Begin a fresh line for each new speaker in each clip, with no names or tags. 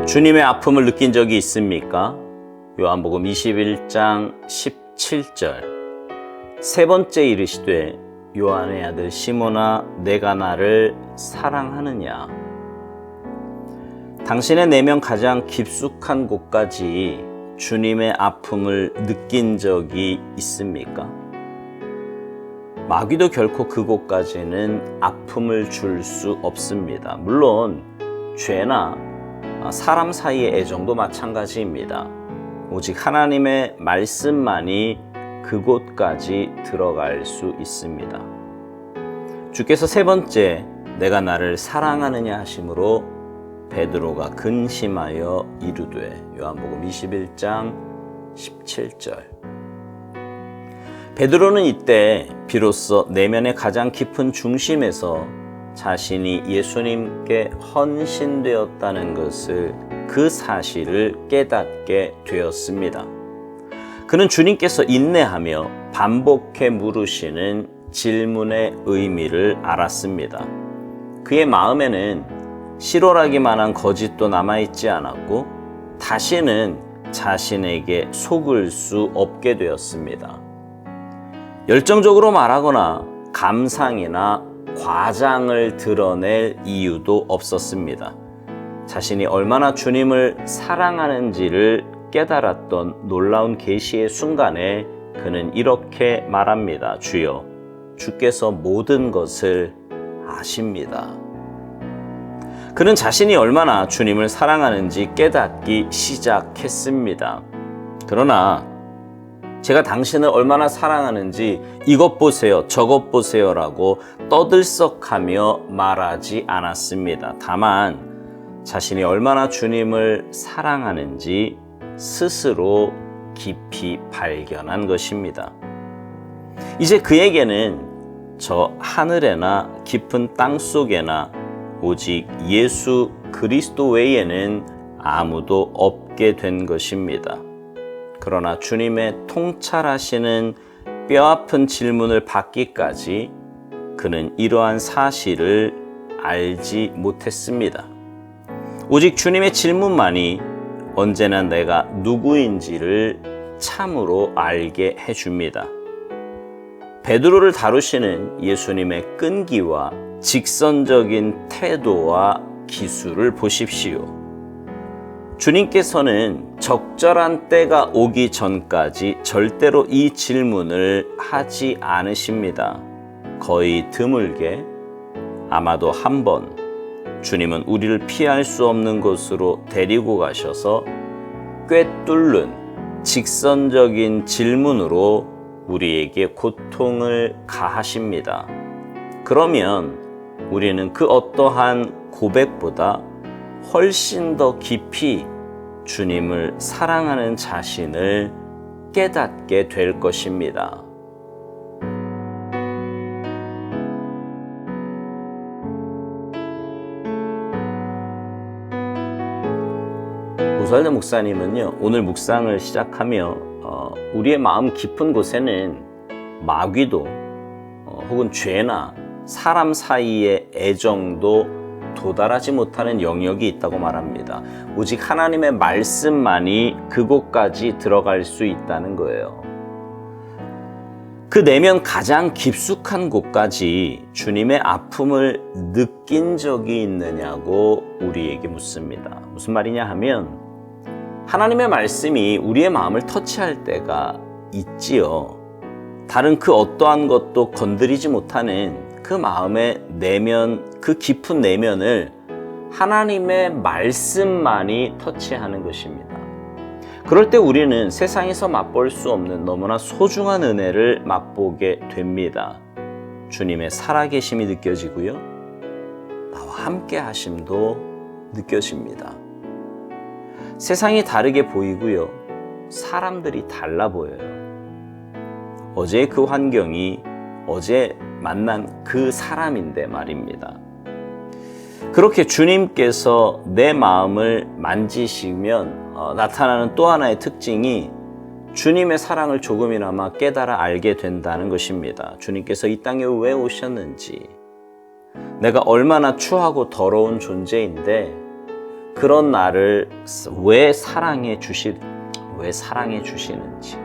주님의 아픔을 느낀 적이 있습니까? 요한복음 21장 17절. 세 번째 이르시되 요한의 아들 시몬아 내가 나를 사랑하느냐. 당신의 내면 가장 깊숙한 곳까지 주님의 아픔을 느낀 적이 있습니까? 마귀도 결코 그곳까지는 아픔을 줄 수 없습니다. 물론 죄나 사람 사이의 애정도 마찬가지입니다. 오직 하나님의 말씀만이 그곳까지 들어갈 수 있습니다. 주께서 세 번째 내가 나를 사랑하느냐 하심으로 베드로가 근심하여 이르되 요한복음 21장 17절. 베드로는 이때 비로소 내면의 가장 깊은 중심에서 자신이 예수님께 헌신되었다는 것을, 그 사실을 깨닫게 되었습니다. 그는 주님께서 인내하며 반복해 물으시는 질문의 의미를 알았습니다. 그의 마음에는 실오라기만 한 거짓도 남아있지 않았고 다시는 자신에게 속을 수 없게 되었습니다. 열정적으로 말하거나 감상이나 과장을 드러낼 이유도 없었습니다. 자신이 얼마나 주님을 사랑하는지를 깨달았던 놀라운 계시의 순간에 그는 이렇게 말합니다. 주여, 주께서 모든 것을 아십니다. 그는 자신이 얼마나 주님을 사랑하는지 깨닫기 시작했습니다. 그러나 제가 당신을 얼마나 사랑하는지 이것 보세요, 저것 보세요 라고 떠들썩하며 말하지 않았습니다. 다만 자신이 얼마나 주님을 사랑하는지 스스로 깊이 발견한 것입니다. 이제 그에게는 저 하늘에나 깊은 땅 속에나 오직 예수 그리스도 외에는 아무도 없게 된 것입니다. 그러나 주님의 통찰하시는 뼈아픈 질문을 받기까지 그는 이러한 사실을 알지 못했습니다. 오직 주님의 질문만이 언제나 내가 누구인지를 참으로 알게 해줍니다. 베드로를 다루시는 예수님의 끈기와 직선적인 태도와 기술을 보십시오. 주님께서는 적절한 때가 오기 전까지 절대로 이 질문을 하지 않으십니다. 거의 드물게, 아마도 한 번 주님은 우리를 피할 수 없는 곳으로 데리고 가셔서 꿰뚫는 직선적인 질문으로 우리에게 고통을 가하십니다. 그러면 우리는 그 어떠한 고백보다 훨씬 더 깊이 주님을 사랑하는 자신을 깨닫게 될 것입니다. 오살대 목사님은요, 오늘 묵상을 시작하며 우리의 마음 깊은 곳에는 마귀도 혹은 죄나 사람 사이의 애정도 도달하지 못하는 영역이 있다고 말합니다. 오직 하나님의 말씀만이 그곳까지 들어갈 수 있다는 거예요. 그 내면 가장 깊숙한 곳까지 주님의 아픔을 느낀 적이 있느냐고 우리에게 묻습니다. 무슨 말이냐 하면 하나님의 말씀이 우리의 마음을 터치할 때가 있지요. 다른 그 어떠한 것도 건드리지 못하는 그 마음의 내면, 그 깊은 내면을 하나님의 말씀만이 터치하는 것입니다. 그럴 때 우리는 세상에서 맛볼 수 없는 너무나 소중한 은혜를 맛보게 됩니다. 주님의 살아계심이 느껴지고요, 나와 함께 하심도 느껴집니다. 세상이 다르게 보이고요, 사람들이 달라 보여요. 어제의 그 환경이 어제 만난 그 사람인데 말입니다. 그렇게 주님께서 내 마음을 만지시면 나타나는 또 하나의 특징이 주님의 사랑을 조금이나마 깨달아 알게 된다는 것입니다. 주님께서 이 땅에 왜 오셨는지, 내가 얼마나 추하고 더러운 존재인데 그런 나를 왜 사랑해 주시는지,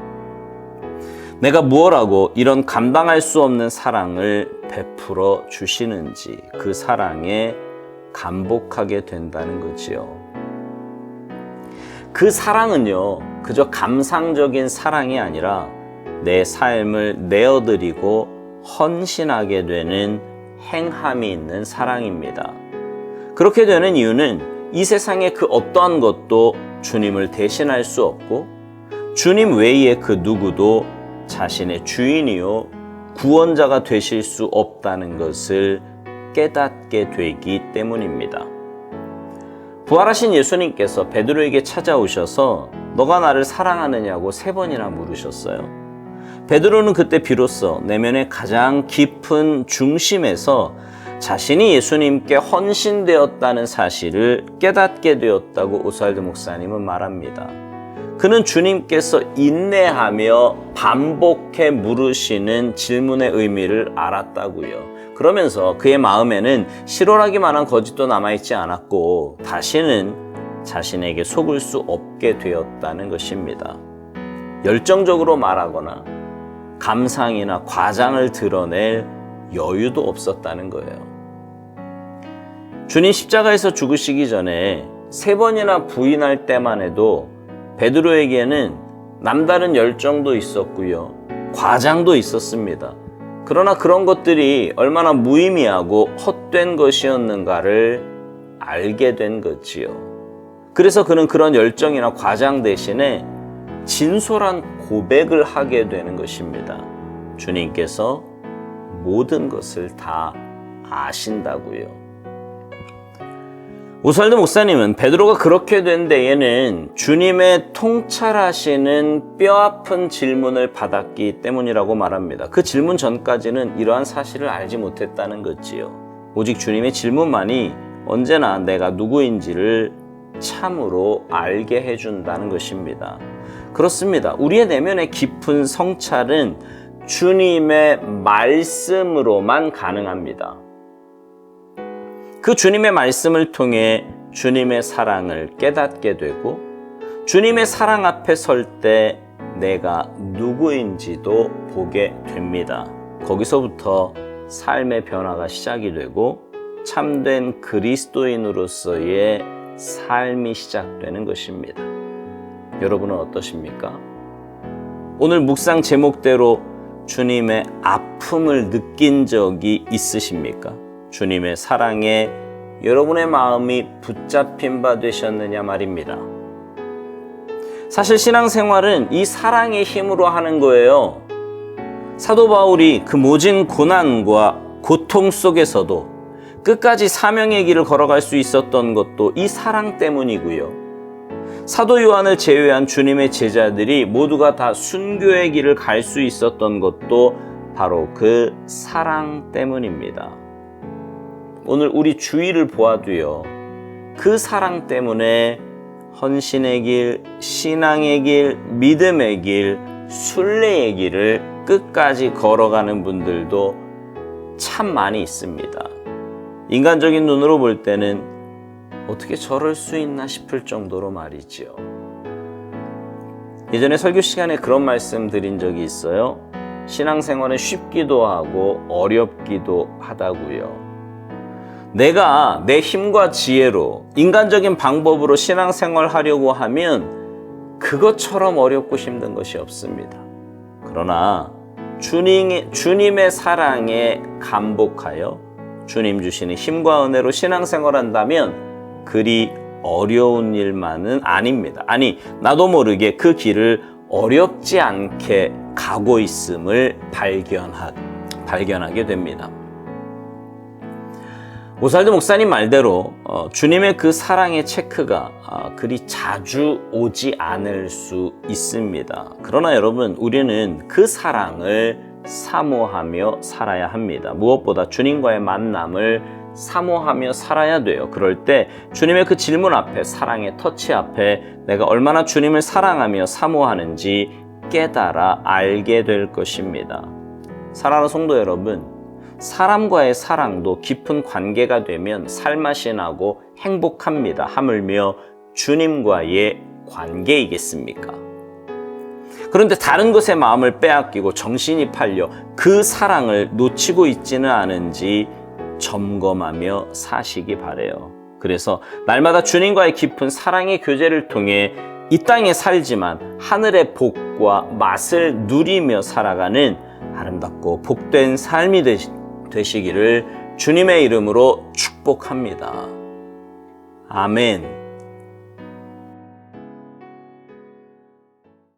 내가 무엇하고 이런 감당할 수 없는 사랑을 베풀어 주시는지 그 사랑에 감복하게 된다는 거지요. 그 사랑은요, 그저 감상적인 사랑이 아니라 내 삶을 내어드리고 헌신하게 되는 행함이 있는 사랑입니다. 그렇게 되는 이유는 이 세상의 그 어떠한 것도 주님을 대신할 수 없고, 주님 외에 그 누구도 자신의 주인이요 구원자가 되실 수 없다는 것을 깨닫게 되기 때문입니다. 부활하신 예수님께서 베드로에게 찾아오셔서 너가 나를 사랑하느냐고 3번이나 물으셨어요. 베드로는 그때 비로소 내면의 가장 깊은 중심에서 자신이 예수님께 헌신되었다는 사실을 깨닫게 되었다고 오스왈드 목사님은 말합니다. 그는 주님께서 인내하며 반복해 물으시는 질문의 의미를 알았다고요. 그러면서 그의 마음에는 실오라기만한 거짓도 남아있지 않았고 다시는 자신에게 속을 수 없게 되었다는 것입니다. 열정적으로 말하거나 감상이나 과장을 드러낼 여유도 없었다는 거예요. 주님 십자가에서 죽으시기 전에 3번이나 부인할 때만 해도 베드로에게는 남다른 열정도 있었고요, 과장도 있었습니다. 그러나 그런 것들이 얼마나 무의미하고 헛된 것이었는가를 알게 된 거지요. 그래서 그는 그런 열정이나 과장 대신에 진솔한 고백을 하게 되는 것입니다. 주님께서 모든 것을 다 아신다고요. 오스왈드 목사님은 베드로가 그렇게 된 데에는 주님의 통찰하시는 뼈아픈 질문을 받았기 때문이라고 말합니다. 그 질문 전까지는 이러한 사실을 알지 못했다는 거지요. 오직 주님의 질문만이 언제나 내가 누구인지를 참으로 알게 해준다는 것입니다. 그렇습니다. 우리의 내면의 깊은 성찰은 주님의 말씀으로만 가능합니다. 그 주님의 말씀을 통해 주님의 사랑을 깨닫게 되고, 주님의 사랑 앞에 설 때 내가 누구인지도 보게 됩니다. 거기서부터 삶의 변화가 시작이 되고 참된 그리스도인으로서의 삶이 시작되는 것입니다. 여러분은 어떠십니까? 오늘 묵상 제목대로 주님의 아픔을 느낀 적이 있으십니까? 주님의 사랑에 여러분의 마음이 붙잡힌 바 되셨느냐 말입니다. 사실 신앙생활은 이 사랑의 힘으로 하는 거예요. 사도 바울이 그 모진 고난과 고통 속에서도 끝까지 사명의 길을 걸어갈 수 있었던 것도 이 사랑 때문이고요. 사도 요한을 제외한 주님의 제자들이 모두가 다 순교의 길을 갈 수 있었던 것도 바로 그 사랑 때문입니다. 오늘 우리 주위를 보아도요, 그 사랑 때문에 헌신의 길, 신앙의 길, 믿음의 길, 순례의 길을 끝까지 걸어가는 분들도 참 많이 있습니다. 인간적인 눈으로 볼 때는 어떻게 저럴 수 있나 싶을 정도로 말이지요. 예전에 설교 시간에 그런 말씀 드린 적이 있어요. 신앙생활은 쉽기도 하고 어렵기도 하다고요. 내가 내 힘과 지혜로 인간적인 방법으로 신앙생활 하려고 하면 그것처럼 어렵고 힘든 것이 없습니다. 그러나 주님의 사랑에 감복하여 주님 주시는 힘과 은혜로 신앙생활 한다면 그리 어려운 일만은 아닙니다. 아니, 나도 모르게 그 길을 어렵지 않게 가고 있음을 발견하게 됩니다. 오스왈드 목사님 말대로 주님의 그 사랑의 체크가 그리 자주 오지 않을 수 있습니다. 그러나 여러분, 우리는 그 사랑을 사모하며 살아야 합니다. 무엇보다 주님과의 만남을 사모하며 살아야 돼요. 그럴 때 주님의 그 질문 앞에, 사랑의 터치 앞에 내가 얼마나 주님을 사랑하며 사모하는지 깨달아 알게 될 것입니다. 사랑하는 성도 여러분, 사람과의 사랑도 깊은 관계가 되면 살맛이 나고 행복합니다. 하물며 주님과의 관계이겠습니까? 그런데 다른 것에 마음을 빼앗기고 정신이 팔려 그 사랑을 놓치고 있지는 않은지 점검하며 사시기 바라요. 그래서 날마다 주님과의 깊은 사랑의 교제를 통해 이 땅에 살지만 하늘의 복과 맛을 누리며 살아가는 아름답고 복된 삶이 되시기를 주님의 이름으로 축복합니다. 아멘.